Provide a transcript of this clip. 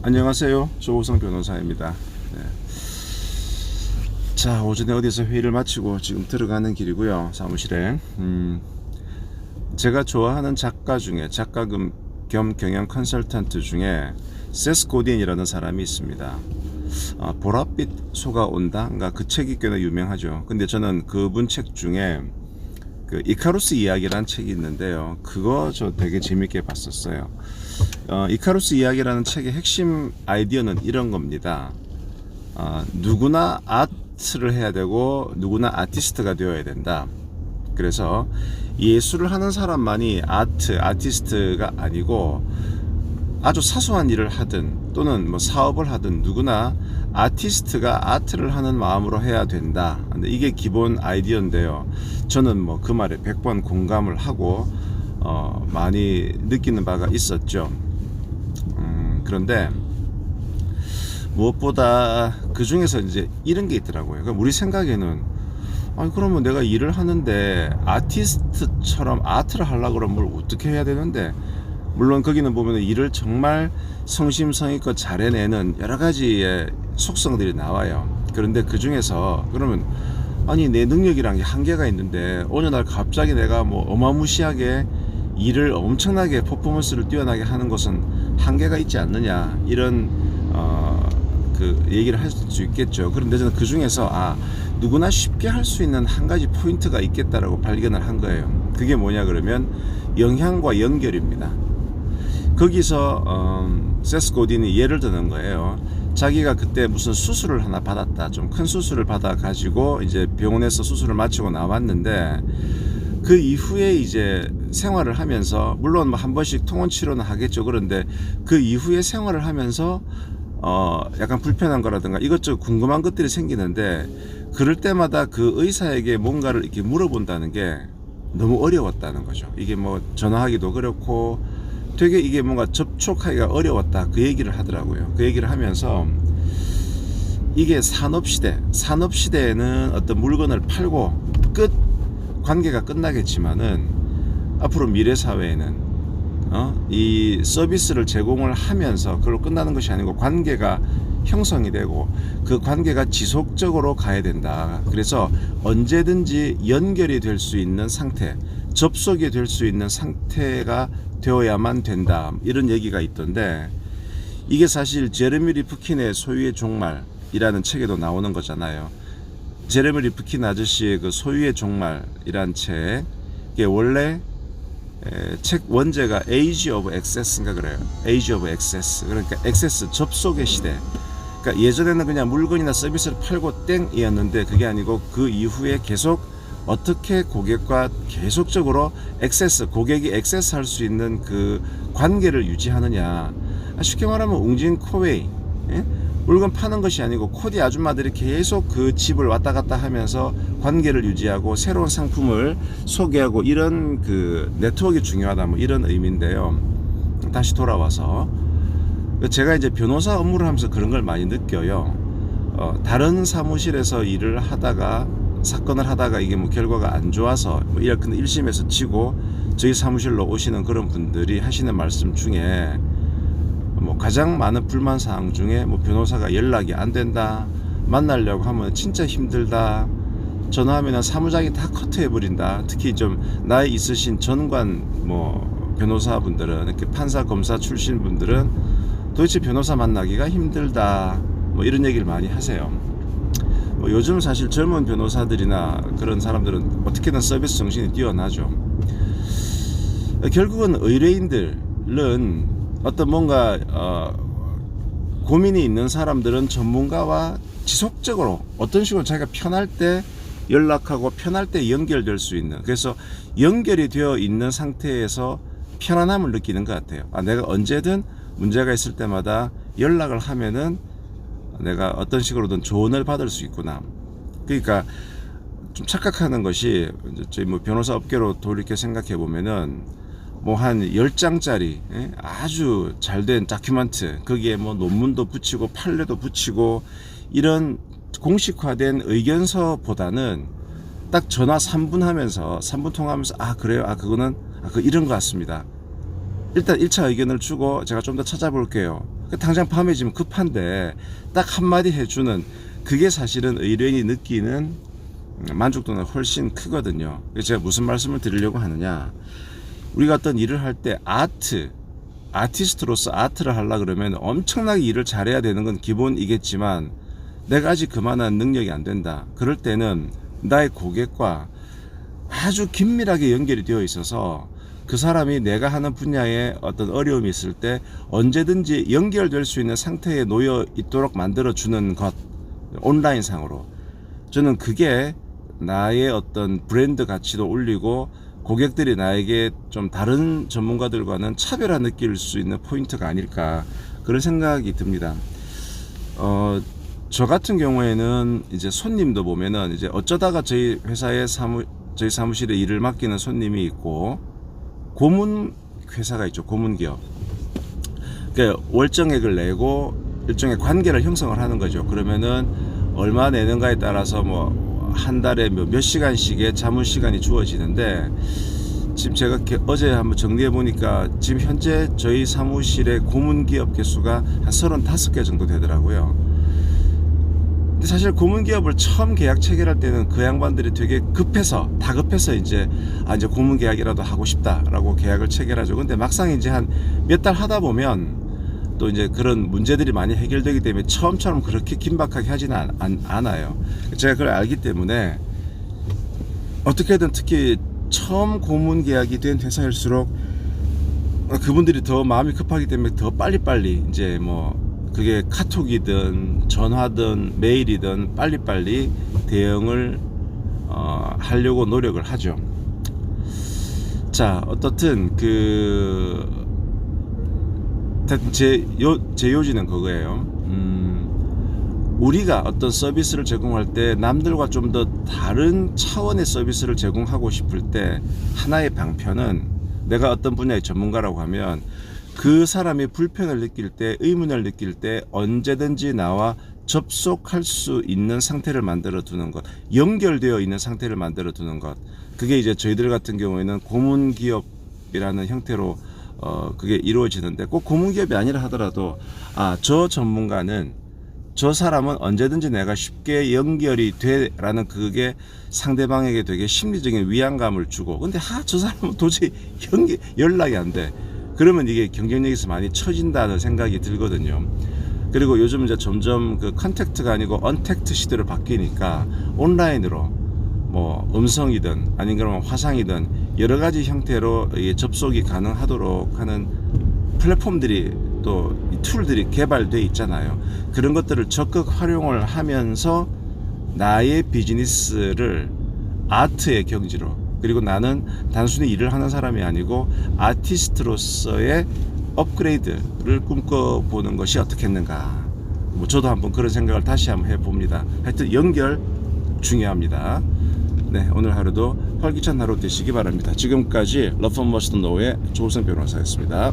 안녕하세요. 조우성 변호사입니다. 네. 자, 오전에 어디서 회의를 마치고 지금 들어가는 길이고요. 사무실에. 제가 좋아하는 작가 중에 작가 겸 경영 컨설턴트 중에 세스 고딘이라는 사람이 있습니다. 보랏빛 소가 온다. 그러니까 그 책이 꽤나 유명하죠. 근데 저는 그분 책 중에 그 이카루스 이야기라는 책이 있는데요. 그거 저 되게 재밌게 봤었어요. 이카루스 이야기라는 책의 핵심 아이디어는 이런 겁니다. 누구나 아트를 해야 되고 누구나 아티스트가 되어야 된다. 그래서 예술을 하는 사람만이 아티스트가 아니고 아주 사소한 일을 하든 또는 뭐 사업을 하든 누구나 아티스트가 아트를 하는 마음으로 해야 된다. 근데 이게 기본 아이디어인데요. 저는 뭐 그 말에 100번 공감을 하고 많이 느끼는 바가 있었죠. 그런데 무엇보다 그 중에서 이제 이런 게 있더라고요. 그러니까 우리 생각에는 그러면 내가 일을 하는데 아티스트처럼 아트를 하려고 그러면 뭘 어떻게 해야 되는데, 물론 거기는 보면 일을 정말 성심성의껏 잘 해내는 여러 가지의 속성들이 나와요. 그런데 그 중에서 그러면 내 능력이란 게 한계가 있는데 어느 날 갑자기 내가 뭐 어마무시하게 일을 엄청나게 퍼포먼스를 뛰어나게 하는 것은 한계가 있지 않느냐, 이런 그 얘기를 할 수 있겠죠. 그런데 저는 그 중에서 누구나 쉽게 할 수 있는 한 가지 포인트가 있겠다라고 발견을 한 거예요. 그게 뭐냐 그러면 영향과 연결입니다. 거기서 세스 고딘이 예를 드는 거예요. 자기가 그때 무슨 수술을 하나 받았다. 좀 큰 수술을 받아 가지고 이제 병원에서 수술을 마치고 나왔는데, 그 이후에 이제 생활을 하면서, 물론 뭐 한 번씩 통원 치료는 하겠죠. 그런데 그 이후에 생활을 하면서 약간 불편한 거라든가 이것저것 궁금한 것들이 생기는데, 그럴 때마다 그 의사에게 뭔가를 이렇게 물어본다는 게 너무 어려웠다는 거죠. 이게 뭐 전화하기도 그렇고 되게 이게 뭔가 접촉하기가 어려웠다, 그 얘기를 하더라고요. 그 얘기를 하면서 이게 산업시대에는 어떤 물건을 팔고 관계가 끝나겠지만은 앞으로 미래사회에는 이 서비스를 제공을 하면서 그걸로 끝나는 것이 아니고 관계가 형성이 되고 그 관계가 지속적으로 가야 된다. 그래서 언제든지 연결이 될 수 있는 상태, 접속이 될 수 있는 상태가 되어야만 된다, 이런 얘기가 있던데, 이게 사실 제레미 리프킨의 소유의 종말이라는 책에도 나오는 거잖아요. 제레미 리프킨 아저씨의 그 소유의 종말이란 책, 이게 원래 책 원제가 Age of Access인가 그래요. Age of Access. 그러니까 액세스, 접속의 시대. 그러니까 예전에는 그냥 물건이나 서비스를 팔고 땡이었는데, 그게 아니고 그 이후에 계속 어떻게 고객과 계속적으로 고객이 액세스할 수 있는 그 관계를 유지하느냐. 쉽게 말하면 웅진코웨이, 물건 파는 것이 아니고 코디 아줌마들이 계속 그 집을 왔다 갔다 하면서 관계를 유지하고 새로운 상품을 소개하고, 이런 그 네트워크가 중요하다, 뭐 이런 의미인데요. 다시 돌아와서 제가 이제 변호사 업무를 하면서 그런 걸 많이 느껴요. 다른 사무실에서 일을 하다가 사건을 하다가 이게 뭐 결과가 안 좋아서 뭐 1심에서 치고 저희 사무실로 오시는 그런 분들이 하시는 말씀 중에 뭐 가장 많은 불만 사항 중에 뭐 변호사가 연락이 안 된다, 만나려고 하면 진짜 힘들다, 전화하면 사무장이 다 커트해 버린다. 특히 좀 나이 있으신 전관 뭐 변호사분들은, 이렇게 판사 검사 출신 분들은 도대체 변호사 만나기가 힘들다, 뭐 이런 얘기를 많이 하세요. 뭐 요즘 사실 젊은 변호사들이나 그런 사람들은 어떻게든 서비스 정신이 뛰어나죠. 결국은 의뢰인들은 어떤 뭔가 고민이 있는 사람들은 전문가와 지속적으로 어떤 식으로 자기가 편할 때 연락하고 편할 때 연결될 수 있는, 그래서 연결이 되어 있는 상태에서 편안함을 느끼는 것 같아요. 내가 언제든 문제가 있을 때마다 연락을 하면은 내가 어떤 식으로든 조언을 받을 수 있구나. 그러니까 좀 착각하는 것이, 저희 뭐 변호사 업계로 돌이켜 생각해 보면은 뭐 한 10장짜리 아주 잘된 다큐멘트, 거기에 뭐 논문도 붙이고 판례도 붙이고 이런 공식화된 의견서보다는 딱 전화 3분 하면서 3분 통화하면서 그래요, 그거는 이런 것 같습니다, 일단 1차 의견을 주고 제가 좀 더 찾아볼게요, 당장 밤해지면 급한데 딱 한마디 해주는 그게 사실은 의뢰인이 느끼는 만족도는 훨씬 크거든요. 제가 무슨 말씀을 드리려고 하느냐, 우리가 어떤 일을 할 때 아티스트로서 아트를 하려고 그러면 엄청나게 일을 잘해야 되는 건 기본이겠지만 내가 아직 그만한 능력이 안 된다. 그럴 때는 나의 고객과 아주 긴밀하게 연결이 되어 있어서 그 사람이 내가 하는 분야에 어떤 어려움이 있을 때 언제든지 연결될 수 있는 상태에 놓여 있도록 만들어주는 것, 온라인상으로. 저는 그게 나의 어떤 브랜드 가치도 올리고 고객들이 나에게 좀 다른 전문가들과는 차별화 느낄 수 있는 포인트가 아닐까, 그런 생각이 듭니다. 저 같은 경우에는 이제 손님도 보면은 이제 어쩌다가 저희 회사에 저희 사무실에 일을 맡기는 손님이 있고, 고문 회사가 있죠. 고문 기업. 그러니까 월정액을 내고 일종의 관계를 형성을 하는 거죠. 그러면은 얼마 내는가에 따라서 뭐 한 달에 몇 시간씩의 자문 시간이 주어지는데, 지금 제가 어제 한번 정리해 보니까 지금 현재 저희 사무실의 고문 기업 개수가 한 35개 정도 되더라고요. 근데 사실 고문 기업을 처음 계약 체결할 때는 그 양반들이 되게 다급해서 이제 고문 계약이라도 하고 싶다라고 계약을 체결하죠. 근데 막상 이제 한 몇 달 하다 보면 또 이제 그런 문제들이 많이 해결되기 때문에 처음처럼 그렇게 긴박하게 하지는 않아요. 제가 그걸 알기 때문에 어떻게든 특히 처음 고문 계약이 된 회사일수록 그분들이 더 마음이 급하기 때문에 더 빨리빨리 이제 뭐 그게 카톡이든 전화든 메일이든 빨리빨리 대응을 하려고 노력을 하죠. 자, 어떻든 제 요지는 그거예요. 우리가 어떤 서비스를 제공할 때 남들과 좀 더 다른 차원의 서비스를 제공하고 싶을 때 하나의 방편은, 내가 어떤 분야의 전문가라고 하면 그 사람이 불편을 느낄 때, 의문을 느낄 때 언제든지 나와 접속할 수 있는 상태를 만들어 두는 것, 연결되어 있는 상태를 만들어 두는 것. 그게 이제 저희들 같은 경우에는 고문 기업이라는 형태로 그게 이루어지는데, 꼭 고문 기업이 아니라 하더라도 저 사람은 언제든지 내가 쉽게 연결이 돼라는, 그게 상대방에게 되게 심리적인 위안감을 주고, 근데 저 사람은 도저히 연락이 안 돼. 그러면 이게 경쟁력에서 많이 처진다는 생각이 들거든요. 그리고 요즘 이제 점점 그 컨택트가 아니고 언택트 시대로 바뀌니까 온라인으로 뭐 음성이든 아니면 그러면 화상이든 여러 가지 형태로 접속이 가능하도록 하는 플랫폼들이, 또 툴들이 개발되어 있잖아요. 그런 것들을 적극 활용을 하면서 나의 비즈니스를 아트의 경지로, 그리고 나는 단순히 일을 하는 사람이 아니고 아티스트로서의 업그레이드를 꿈꿔보는 것이 어떻겠는가. 뭐 저도 한번 그런 생각을 다시 한번 해봅니다. 하여튼 연결 중요합니다. 네, 오늘 하루도 활기찬 하루 되시기 바랍니다. 지금까지 러프앤머스턴 노의 조우성 변호사였습니다.